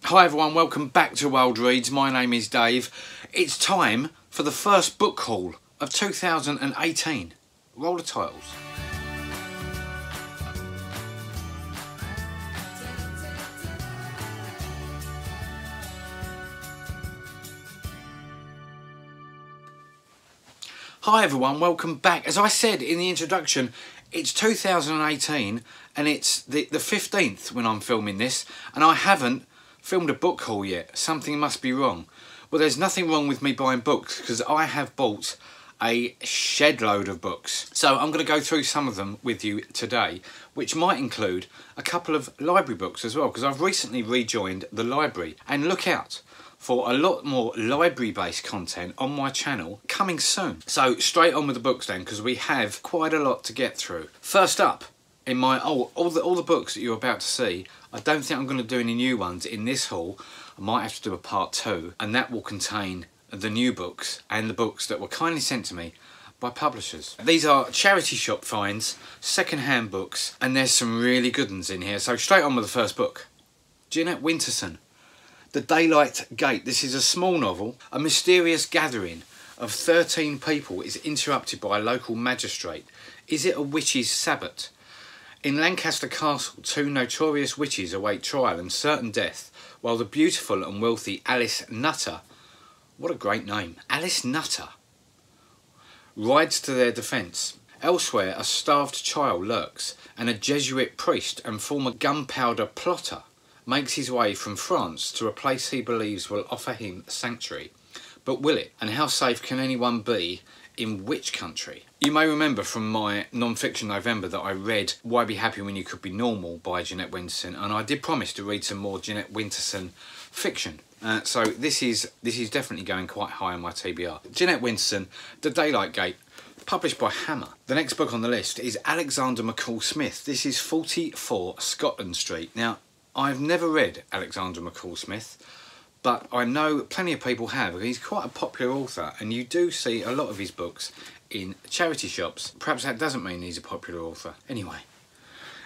Hi everyone, welcome back to Wilde Reads. My name is Dave. It's time for the first book haul of 2018. Roll the titles. Hi everyone, welcome back. As I said in the introduction, it's 2018 and it's the 15th when I'm filming this, and I haven't filmed a book haul yet. Something must be wrong. Well, there's nothing wrong with me buying books because I have bought a shed load of books. So I'm going to go through some of them with you today, which might include a couple of library books as well, because I've recently rejoined the library. And look out for a lot more library-based content on my channel coming soon. So straight on with the books then, because we have quite a lot to get through. First up, in my all the books that you're about to see, I don't think I'm going to do any new ones in this haul. I might have to do a part 2, and that will contain the new books and the books that were kindly sent to me by publishers. These are charity shop finds, second-hand books, and there's some really good ones in here. So straight on with the first book. Jeanette Winterson, The Daylight Gate. This is a small novel. A mysterious gathering of 13 people is interrupted by a local magistrate. Is it a witch's sabbat? In Lancaster Castle, 2 notorious witches await trial and certain death, while the beautiful and wealthy Alice Nutter, what a great name, Alice Nutter, rides to their defence. Elsewhere, a starved child lurks, and a Jesuit priest and former gunpowder plotter makes his way from France to a place he believes will offer him sanctuary. But will it? And how safe can anyone be in which country? You may remember from my non-fiction November that I read Why Be Happy When You Could Be Normal by Jeanette Winterson, and I did promise to read some more Jeanette Winterson fiction. So this is definitely going quite high on my TBR. Jeanette Winterson, The Daylight Gate, published by Hammer. The next book on the list is Alexander McCall Smith. This is 44 Scotland Street. Now, I've never read Alexander McCall Smith, but I know plenty of people have. He's quite a popular author, and you do see a lot of his books in charity shops. Perhaps that doesn't mean he's a popular author. Anyway,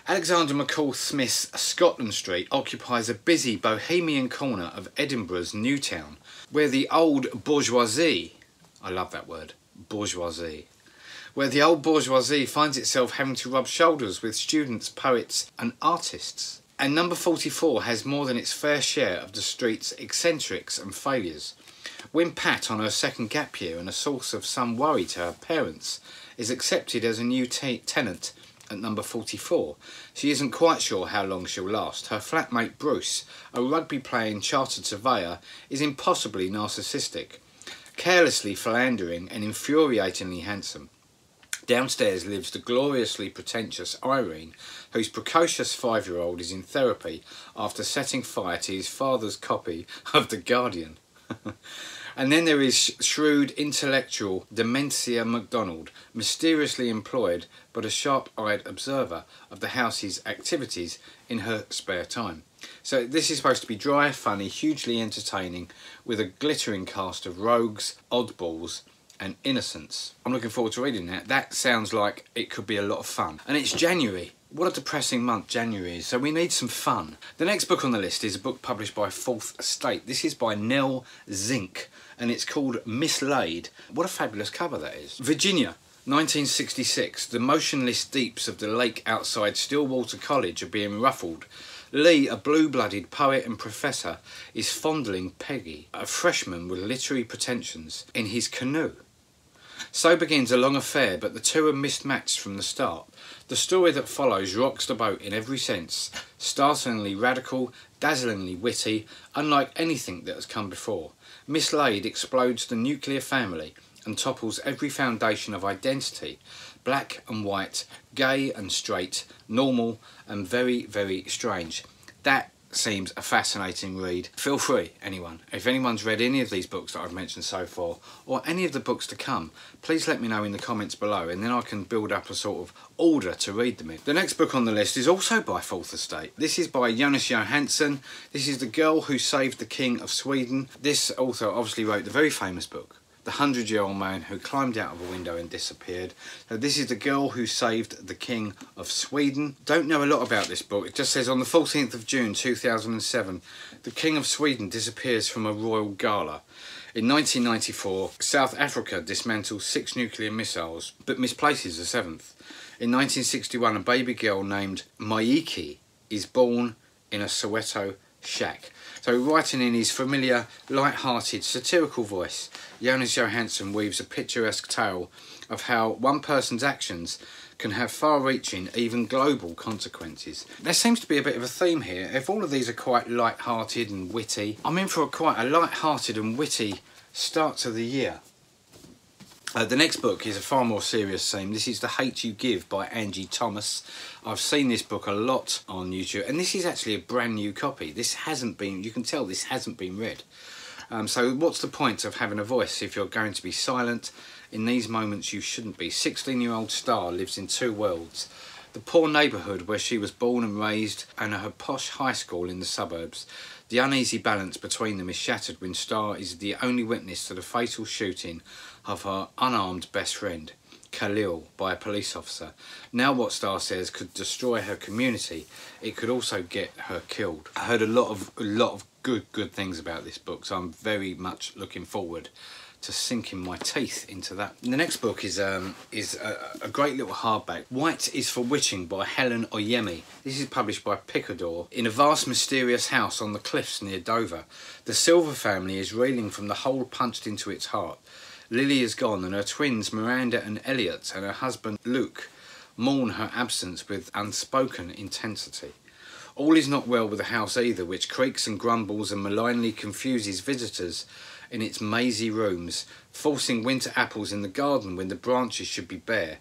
Alexander McCall Smith's Scotland Street occupies a busy bohemian corner of Edinburgh's New Town, where the old bourgeoisie, I love that word, bourgeoisie, where the old bourgeoisie finds itself having to rub shoulders with students, poets and artists. And number 44 has more than its fair share of the street's eccentrics and failures. When Pat, on her second gap year and a source of some worry to her parents, is accepted as a new tenant at number 44, she isn't quite sure how long she'll last. Her flatmate Bruce, a rugby-playing chartered surveyor, is impossibly narcissistic, carelessly philandering and infuriatingly handsome. Downstairs lives the gloriously pretentious Irene, whose precocious 5-year-old is in therapy after setting fire to his father's copy of The Guardian. And then there is shrewd, intellectual Dementia MacDonald, mysteriously employed but a sharp-eyed observer of the house's activities in her spare time. So this is supposed to be dry, funny, hugely entertaining, with a glittering cast of rogues, oddballs and innocents. I'm looking forward to reading that. That sounds like it could be a lot of fun. And it's January. What a depressing month January is, so we need some fun. The next book on the list is a book published by Fourth Estate. This is by Nell Zink, and it's called Mislaid. What a fabulous cover that is. Virginia, 1966. The motionless deeps of the lake outside Stillwater College are being ruffled. Lee, a blue-blooded poet and professor, is fondling Peggy, a freshman with literary pretensions, in his canoe. So begins a long affair, but the two are mismatched from the start. The story that follows rocks the boat in every sense, startlingly radical, dazzlingly witty, unlike anything that has come before. Mislaid explodes the nuclear family and topples every foundation of identity, black and white, gay and straight, normal and very, very strange. That seems a fascinating read. Feel free, anyone, if anyone's read any of these books that I've mentioned so far, or any of the books to come, please let me know in the comments below, and then I can build up a sort of order to read them in. The next book on the list is also by Fourth Estate. This is by Jonas Johansson. This is The Girl Who Saved the King of Sweden. This author obviously wrote the very famous book The 100-year-old man who climbed out of a window and disappeared. So this is the girl who saved the King of Sweden. Don't know a lot about this book. It just says on the 14th of June 2007, the King of Sweden disappears from a royal gala. In 1994, South Africa dismantles 6 nuclear missiles, but misplaces the 7th. In 1961, a baby girl named Maiki is born in a Soweto shack. So writing in his familiar, light-hearted, satirical voice, Jonas Johansson weaves a picturesque tale of how one person's actions can have far-reaching, even global consequences. There seems to be a bit of a theme here. If all of these are quite light-hearted and witty, I'm in for quite a light-hearted and witty start to the year. The next book is a far more serious theme. This is The Hate You Give by Angie Thomas. I've seen this book a lot on YouTube, and this is actually a brand new copy. This hasn't been, you can tell this hasn't been read. So what's the point of having a voice if you're going to be silent? In these moments you shouldn't be. 16-year-old Star lives in 2 worlds. The poor neighbourhood where she was born and raised, and her posh high school in the suburbs. The uneasy balance between them is shattered when Star is the only witness to the fatal shooting of her unarmed best friend, Khalil, by a police officer. Now what Star says could destroy her community, it could also get her killed. I heard a lot of good things about this book, so I'm very much looking forward to sinking my teeth into that. The next book is a great little hardback. White is for Witching by Helen Oyemi. This is published by Picador. In a vast mysterious house on the cliffs near Dover, the Silver family is reeling from the hole punched into its heart. Lily is gone, and her twins Miranda and Elliot and her husband Luke mourn her absence with unspoken intensity. All is not well with the house either, which creaks and grumbles and malignly confuses visitors in its mazy rooms, forcing winter apples in the garden when the branches should be bare.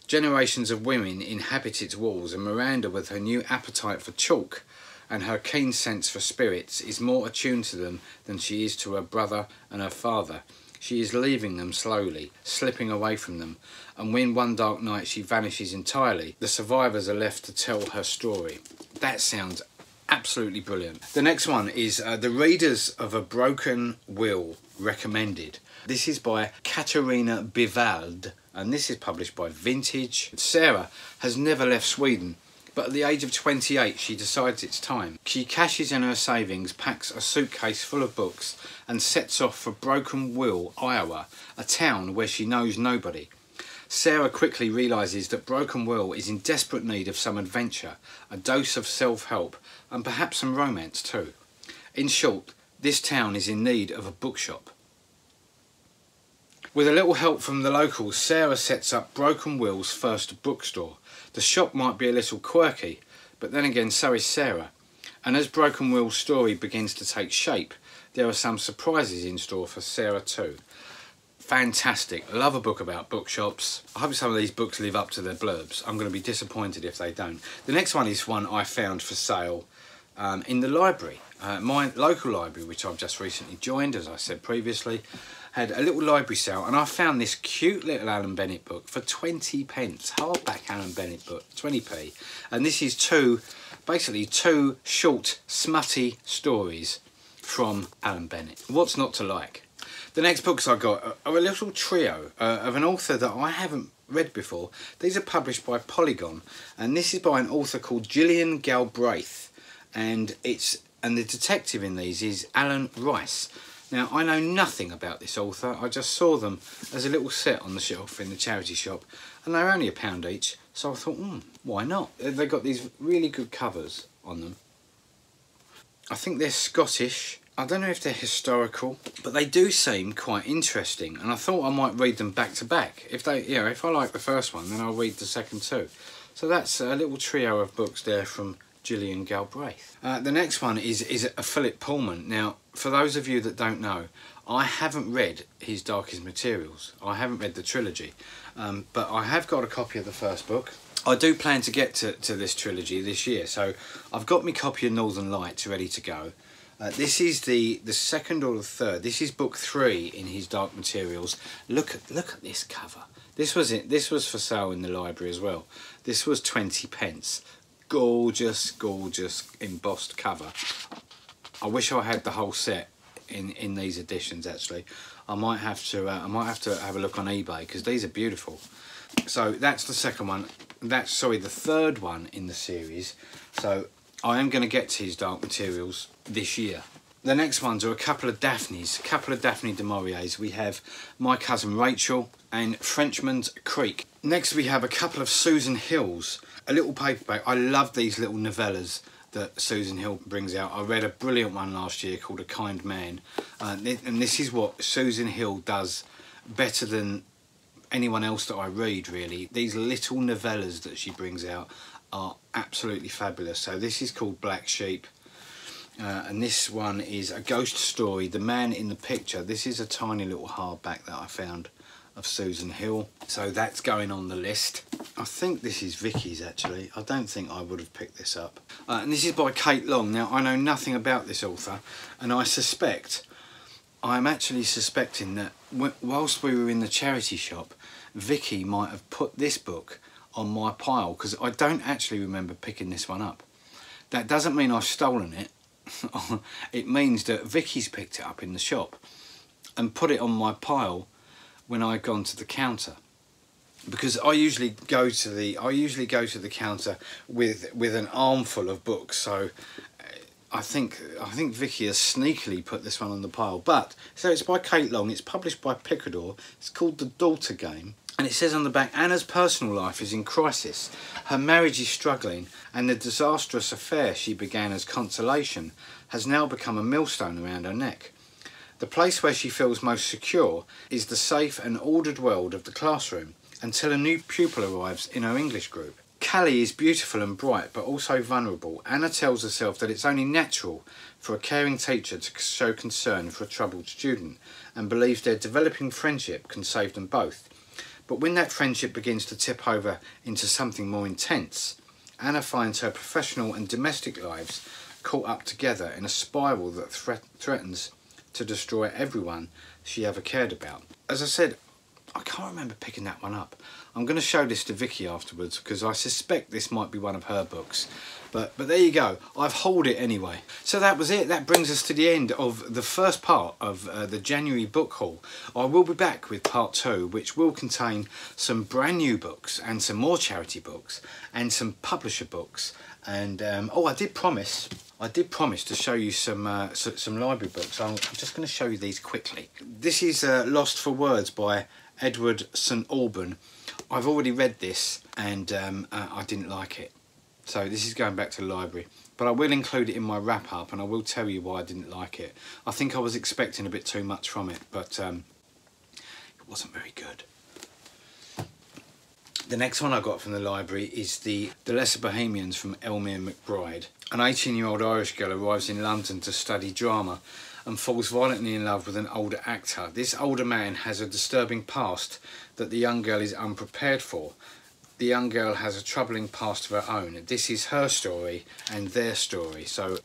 Generations of women inhabit its walls, and Miranda, with her new appetite for chalk and her keen sense for spirits, is more attuned to them than she is to her brother and her father. She is leaving them slowly, slipping away from them, and when one dark night she vanishes entirely, the survivors are left to tell her story. That sounds absolutely brilliant. The next one is The Readers of a Broken Will recommended. This is by Katarina Wilde, and this is published by Vintage. Sarah has never left Sweden, but at the age of 28 she decides it's time. She cashes in her savings, packs a suitcase full of books and sets off for Broken Will, Iowa, a town where she knows nobody. Sarah quickly realises that Broken Will is in desperate need of some adventure, a dose of self-help, and perhaps some romance too. In short, this town is in need of a bookshop. With a little help from the locals, Sarah sets up Broken Will's first bookstore. The shop might be a little quirky, but then again so is Sarah. And as Broken Will's story begins to take shape, there are some surprises in store for Sarah too. Fantastic. I love a book about bookshops. I hope some of these books live up to their blurbs. I'm going to be disappointed if they don't. The next one is one I found for sale in the library. My local library, which I've just recently joined, as I said previously, had a little library sale, and I found this cute little Alan Bennett book for 20 pence. Hardback Alan Bennett book, 20p. And this is basically two short, smutty stories from Alan Bennett. What's not to like? The next books I got are a little trio of an author that I haven't read before. These are published by Polygon, and this is by an author called Gillian Galbraith, and the detective in these is Alan Rice. Now, I know nothing about this author. I just saw them as a little set on the shelf in the charity shop, and they're only £1 each, so I thought, why not? They've got these really good covers on them. I think they're Scottish. I don't know if they're historical, but they do seem quite interesting, and I thought I might read them back to back. If I like the first one, then I'll read the second too. So that's a little trio of books there from Gillian Galbraith. The next one is a Philip Pullman. Now, for those of you that don't know, I haven't read his Darkest Materials. I haven't read the trilogy, but I have got a copy of the first book. I do plan to get to this trilogy this year, so I've got my copy of Northern Lights ready to go. This is the second or the third. This is book 3 in his Dark Materials. Look at this cover. This was for sale in the library as well. This was 20 pence. Gorgeous, gorgeous embossed cover. I wish I had the whole set. in these editions. Actually, I might have to have a look on eBay, because these are beautiful. So that's the second one. That's, sorry, the third one in the series. So I am going to get to his Dark Materials this year. The next ones are a couple of Daphnes, a couple of Daphne du Mauriers. We have My Cousin Rachel and Frenchman's Creek. Next we have a couple of Susan Hills, a little paperback. I love these little novellas that Susan Hill brings out. I read a brilliant one last year called A Kind Man, and this is what Susan Hill does better than anyone else that I read, really. These little novellas that she brings out are absolutely fabulous. So this is called Black Sheep. And this one is a ghost story, The Man in the Picture. This is a tiny little hardback that I found of Susan Hill. So that's going on the list. I think this is Vicky's, actually. I don't think I would have picked this up. And this is by Kate Long. Now, I know nothing about this author, and I'm actually suspecting that whilst we were in the charity shop, Vicky might have put this book on my pile, because I don't actually remember picking this one up. That doesn't mean I've stolen it. It means that Vicky's picked it up in the shop and put it on my pile when I'd gone to the counter, because I usually go to the counter with an armful of books. So I think Vicky has sneakily put this one on the pile. But so it's by Kate Long. It's published by Picador. It's called The Daughter Game. And it says on the back, Anna's personal life is in crisis. Her marriage is struggling, and the disastrous affair she began as consolation has now become a millstone around her neck. The place where she feels most secure is the safe and ordered world of the classroom, until a new pupil arrives in her English group. Callie is beautiful and bright, but also vulnerable. Anna tells herself that it's only natural for a caring teacher to show concern for a troubled student, and believes their developing friendship can save them both. But when that friendship begins to tip over into something more intense, Anna finds her professional and domestic lives caught up together in a spiral that threatens to destroy everyone she ever cared about. As I said, I can't remember picking that one up. I'm going to show this to Vicky afterwards, because I suspect this might be one of her books. But there you go. I've hauled it anyway. So that was it. That brings us to the end of the first part of the January book haul. I will be back with part 2, which will contain some brand new books and some more charity books and some publisher books. And oh, I did promise to show you some library books. I'm just going to show you these quickly. This is Lost for Words by Edward St Alban. I've already read this, and I didn't like it. So this is going back to the library, but I will include it in my wrap up, and I will tell you why I didn't like it. I think I was expecting a bit too much from it, but it wasn't very good. The next one I got from the library is The Lesser Bohemians from Elmire McBride. An 18-year-old Irish girl arrives in London to study drama and falls violently in love with an older actor. This older man has a disturbing past that the young girl is unprepared for. The young girl has a troubling past of her own. This is her story and their story. So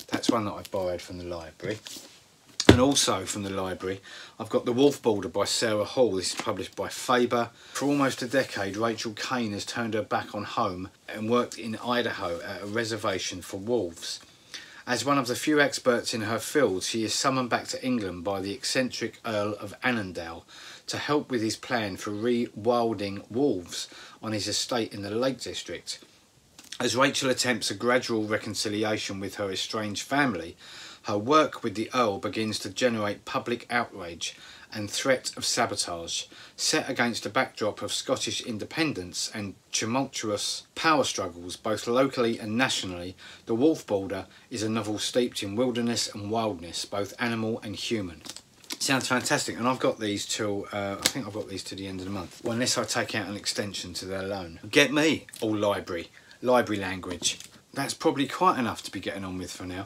that's one that I borrowed from the library. And also from the library, I've got The Wolf Boarder by Sarah Hall. This is published by Faber. For almost a decade, Rachel Kane has turned her back on home and worked in Idaho at a reservation for wolves. As one of the few experts in her field, she is summoned back to England by the eccentric Earl of Annandale to help with his plan for rewilding wolves on his estate in the Lake District. As Rachel attempts a gradual reconciliation with her estranged family, her work with the Earl begins to generate public outrage and threat of sabotage. Set against a backdrop of Scottish independence and tumultuous power struggles both locally and nationally, The Wolf Boarder is a novel steeped in wilderness and wildness, both animal and human. Sounds fantastic, and I've got these till, I think I've got these to the end of the month. Well, unless I take out an extension to their loan. Get me, all library language. That's probably quite enough to be getting on with for now.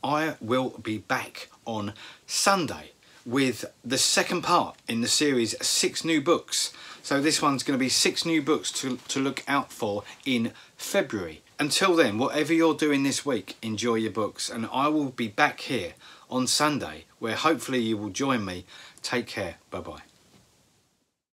I will be back on Sunday with the second part in the series, 6 new books. So this one's going to be 6 new books to look out for in February. Until then, whatever you're doing this week, enjoy your books, and I will be back here on Sunday, where hopefully you will join me. Take care. Bye bye.